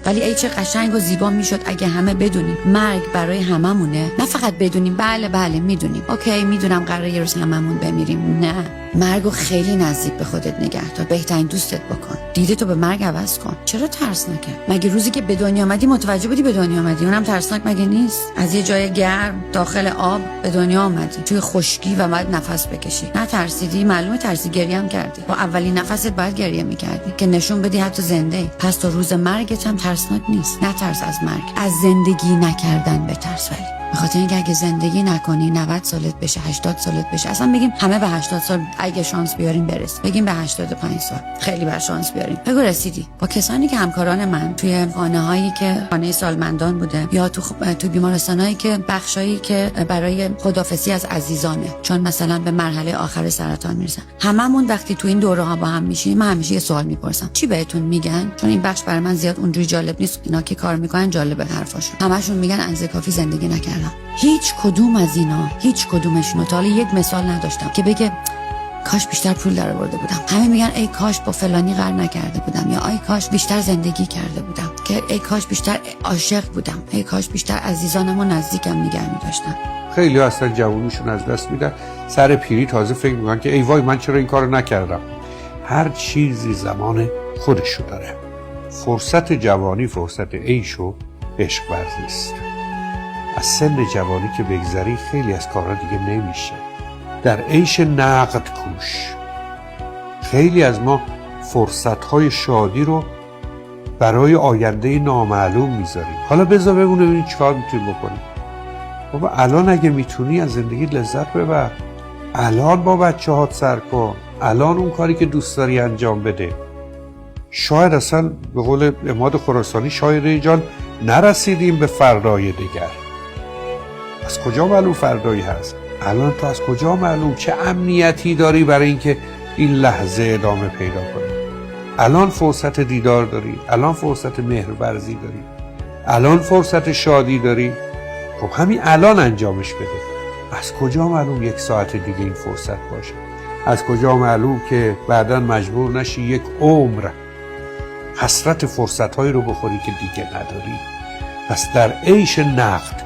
ولی ای چه قشنگ و زیبا میشد اگه همه بدونیم مرگ برای هممونه. نه فقط بدونیم بله میدونیم، اوکی میدونم قراره یه روز هممون بمیریم. نه، مرگو خیلی نزدیک به خودت نگه دار، بهترین دوستت بکن، دیدتو به مرگ عوض کن. چرا ترسناکه؟ مگه روزی که به دنیا آمدی متوجه بودی به دنیا آمدی؟ اونم ترسناک مگه نیست؟ از یه جای گرم داخل آب به دنیا آمدی، توی خشکی و بعد نفس بکشی. نترسیدی؟ معلومه ترسی، گریه هم کردی. با اولین نفست باید گریه میکردی که نشون بدی حتی زنده ای. پس تا روز مرگت هم ترسناک نیست. نترس از مرگ، از زندگی نکردن بترس. ولی بخاطر اینکه اگه زندگی نکنی 90 سالت بشه، 80 سالت بشه، اصلا بگیم همه به 80 سال اگه شانس بیاریم برس، بگیم به 85 سال خیلی بر شانس بیاریم، بگو رسیدی. با کسانی که همکاران من توی خانه‌هایی که خانه سالمندان بوده یا تو بیمارستانایی که بخشایی که برای خدافظی از عزیزانه، چون مثلا به مرحله آخر سرطان میرسن، هممون وقتی تو این دوره‌ها با هم میشیم من همیشه یه سوال میپرسم، چی بهتون میگن؟ چون این بخش برای من زیاد اونجوری جالب نیست، اینا که کار میکنن جالبه حرفاشون. همشون میگن اندازه کافی زندگی نکردم. هیچ کدوم از اینا، هیچ کدومشون تا حالا یک مثال نداشتم که بگه کاش بیشتر پول درآورده بودم. همه میگن ای کاش با فلانی قرار نکرده بودم، یا ای کاش بیشتر زندگی کرده بودم، که ای کاش بیشتر عاشق بودم، ای کاش بیشتر عزیزانمو نزدیکم نگه می‌داشتم. خیلی اصلا جوونیشون از دست میدن، سر پیری تازه فکر میکنن که ای وای من چرا این کارو نکردم. هر چیزی زمان خودشو داره. فرصت جوانی فرصت عیش و عشق ورزی است. از سن جوانی که بگذری خیلی از کارها دیگه نمیشه. در عیش نقد کوش. خیلی از ما فرصت‌های شادی رو برای آینده نامعلوم میذاریم. حالا بذار ببینیم ببینیم چیکار میتونیم بکنیم. بابا الان اگه میتونی از زندگی لذت ببر. الان با بچه‌هات سر کن. الان اون کاری که دوست داری انجام بده. شاید اصلا به قول عماد خراسانی شاعر جان نرسیدیم به فردای دیگر. از کجا معلوم فردایی هست؟ الان تو از کجا معلوم چه امنیتی داری برای اینکه این لحظه ادامه پیدا کنی؟ الان فرصت دیدار داری، الان فرصت مهرورزی داری، الان فرصت شادی داری. خب همین الان انجامش بده. از کجا معلوم یک ساعت دیگه این فرصت باشه؟ از کجا معلوم که بعداً مجبور نشی یک عمر حسرت فرصت‌هایی رو بخوری که دیگه نداری؟ پس در عیش نقد